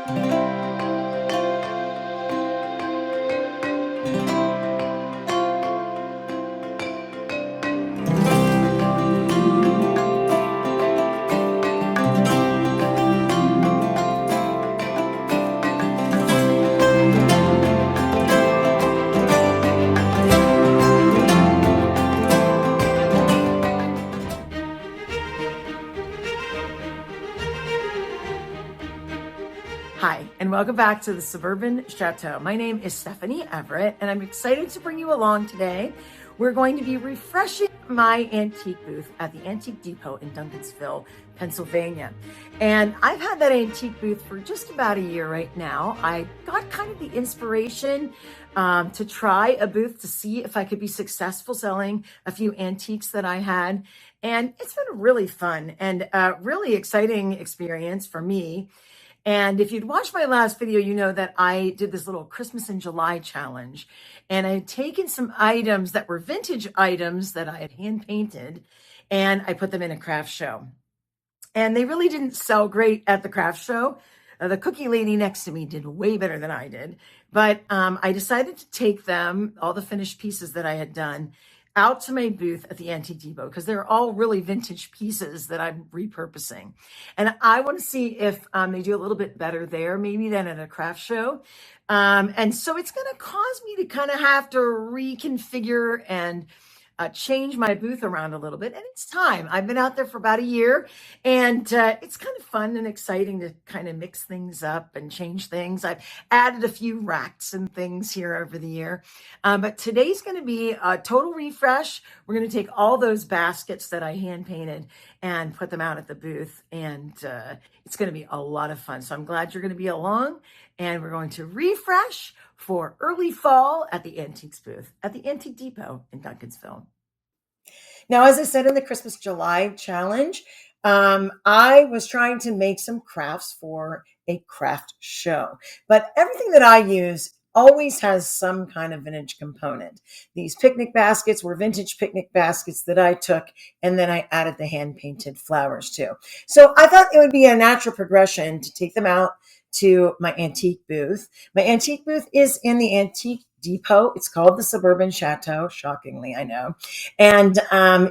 Hi, and welcome back to the Suburban Chateau. My name is Stephanie Everett, and I'm excited to bring you along today. We're going to be refreshing my antique booth at the Antique Depot in Duncansville, Pennsylvania. And I've had that antique booth for just about a year right now. I got kind of the inspiration to try a booth to see if I could be successful selling a few antiques that I had. And it's been really fun and a really exciting experience for me. And if you'd watched my last video, you know that I did this little Christmas in July challenge. And I had taken some items that were vintage items that I had hand painted, and I put them in a craft show. And they really didn't sell great at the craft show. The cookie lady next to me did way better than I did. But I decided to take them, all the finished pieces that I had done, out to my booth at the Antique Depot because they're all really vintage pieces that I'm repurposing. And I want to see if they do a little bit better there, maybe than at a craft show. And so it's going to cause me to kind of have to reconfigure and change my booth around a little bit. And it's time. I've been out there for about a year, and it's kind of fun and exciting to kind of mix things up and change things. I've added a few racks and things here over the year. But today's going to be a total refresh. We're going to take all those baskets that I hand painted and put them out at the booth. And it's going to be a lot of fun. So I'm glad you're going to be along, and we're going to refresh for early fall at the Antiques booth at the Antique Depot in Duncansville. Now, as I said in the Christmas July challenge, I was trying to make some crafts for a craft show, but everything that I use always has some kind of vintage component. These picnic baskets were vintage picnic baskets that I took, and then I added the hand-painted flowers too. So I thought it would be a natural progression to take them out to my antique booth. My antique booth is in the Antique Depot. It's called the Suburban Chateau, shockingly, I know. And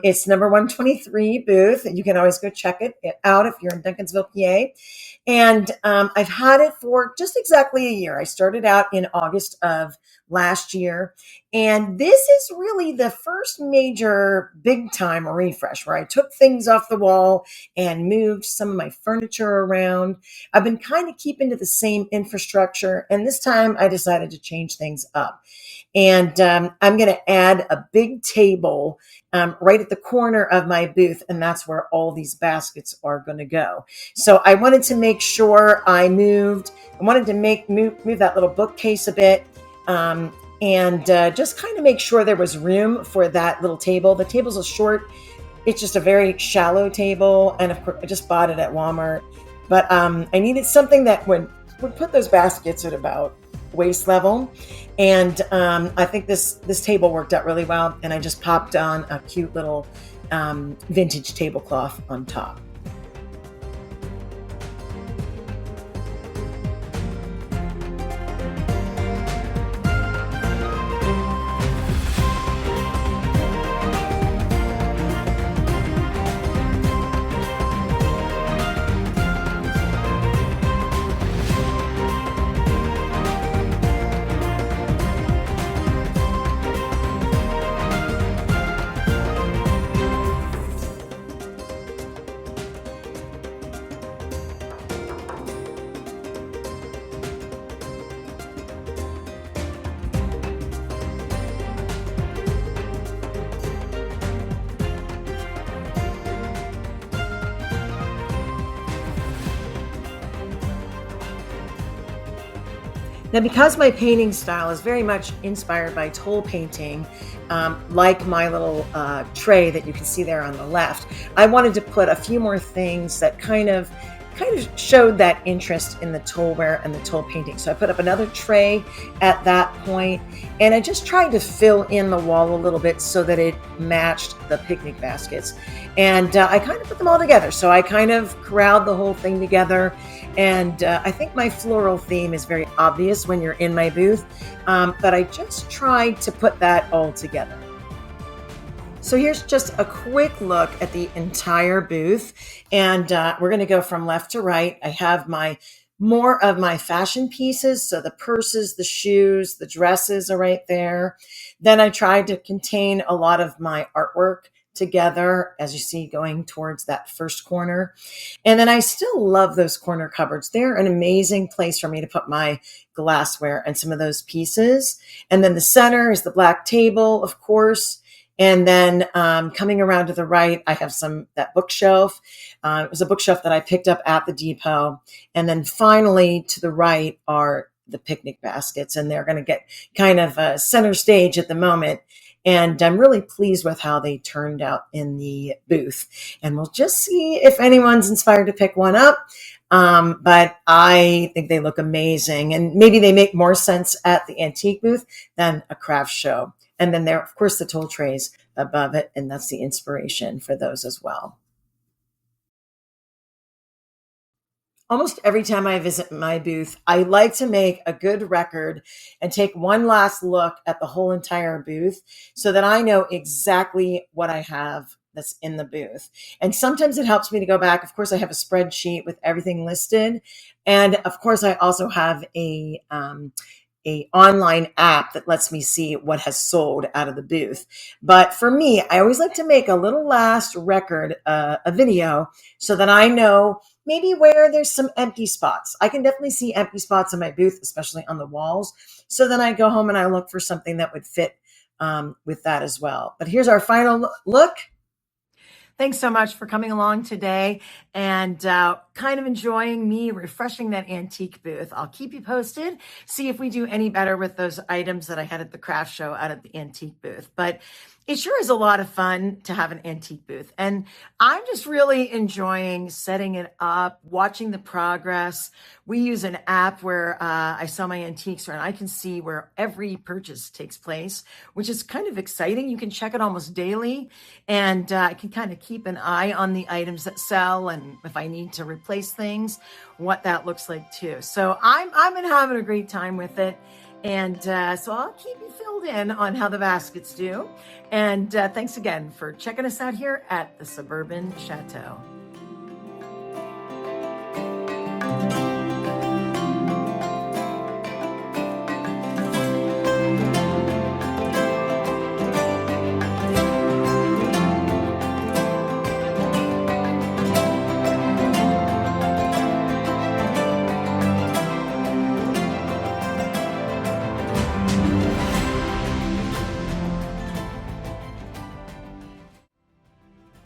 it's number 123 booth. You can always go check it out if you're in Duncansville, PA. And I've had it for just exactly a year. I started out in August of last year. And this is really the first major big time refresh where I took things off the wall and moved some of my furniture around. I've been kind of keeping to the same infrastructure. And this time I decided to change things up. And I'm going to add a big table right at the corner of my booth. And that's where all these baskets are going to go. So I wanted to make sure I wanted to move that little bookcase a bit. And just kind of make sure there was room for that little table. The table's it's just a very shallow table. And of course, I just bought it at Walmart. But I needed something that would put those baskets at about waist level. And I think this table worked out really well. And I just popped on a cute little vintage tablecloth on top. Now, because my painting style is very much inspired by toll painting, like my little tray that you can see there on the left, I wanted to put a few more things that kind of kind of showed that interest in the tollware and the toll painting. So I put up another tray at that point, and I just tried to fill in the wall a little bit so that it matched the picnic baskets. And I kind of put them all together. So I kind of corralled the whole thing together. And I think my floral theme is very obvious when you're in my booth, but I just tried to put that all together. So here's just a quick look at the entire booth, and we're going to go from left to right. I have more of my fashion pieces, so the purses, the shoes, the dresses are right there. Then I tried to contain a lot of my artwork together, as you see, going towards that first corner. And then I still love those corner cupboards. They're an amazing place for me to put my glassware and some of those pieces. And then the center is the black table, of course. And then coming around to the right, I have that bookshelf. It was a bookshelf that I picked up at the depot. And then finally to the right are the picnic baskets, and they're going to get kind of a center stage at the moment. And I'm really pleased with how they turned out in the booth. And we'll just see if anyone's inspired to pick one up. But I think they look amazing. And maybe they make more sense at the antique booth than a craft show. And then there, of course, the toll trays above it. And that's the inspiration for those as well. Almost every time I visit my booth, I like to make a good record and take one last look at the whole entire booth so that I know exactly what I have that's in the booth. And sometimes it helps me to go back. Of course, I have a spreadsheet with everything listed. And of course, I also have a online app that lets me see what has sold out of the booth. But for me, I always like to make a little last record, a video, so that I know maybe where there's some empty spots. I can definitely see empty spots in my booth, especially on the walls. So then I go home and I look for something that would fit with that as well. But here's our final look. Thanks so much for coming along today and kind of enjoying me refreshing that antique booth. I'll keep you posted, see if we do any better with those items that I had at the craft show out at the antique booth. But it sure is a lot of fun to have an antique booth. And I'm just really enjoying setting it up, watching the progress. We use an app where I sell my antiques and I can see where every purchase takes place, which is kind of exciting. You can check it almost daily, and I can kind of keep an eye on the items that sell, and if I need to replace things, what that looks like too. So I'm been having a great time with it. And so I'll keep you filled in on how the baskets do. And thanks again for checking us out here at the Suburban Chateau.